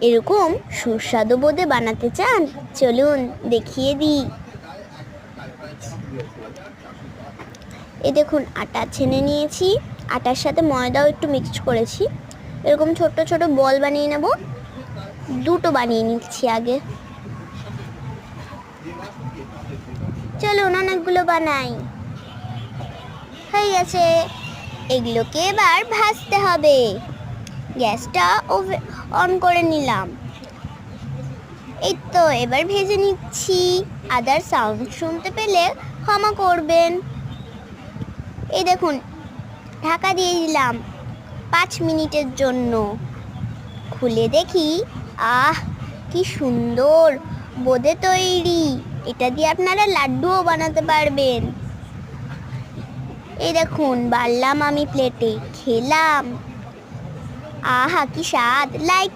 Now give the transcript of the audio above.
এরকম সুস্বাদু বোঁদে বানাতে চান? চলুন দেখিয়ে দিই। এই দেখুন, আটা ছেনে নিয়েছি, আটার সাথে ময়দাও একটু মিক্সড করেছি। এরকম ছোট ছোট বল বানিয়ে নেব। দুটো বানিয়ে নিচ্ছি আগে। চলুন অনেকগুলো বানাই। হয়ে গেছে। এগুলোকে এবার ভাজতে হবে। গ্যাসটা অন করে নিলাম। এই তো এবার ভেজে নিচ্ছি। আদার সাউন্ড শুনতে পেলে ক্ষমা করবেন। এই দেখুন, ঢাকা দিয়ে দিলাম 5 মিনিটের জন্য। খুলে দেখি, আহ কি সুন্দর বোঁদে তৈরি। এটা দিয়ে আপনারা লাড্ডুও বানাতে পারবেন। এই দেখুন, বাড়লাম আমি প্লেটে, খেলাম। আহা কি স্বাদ! লাইক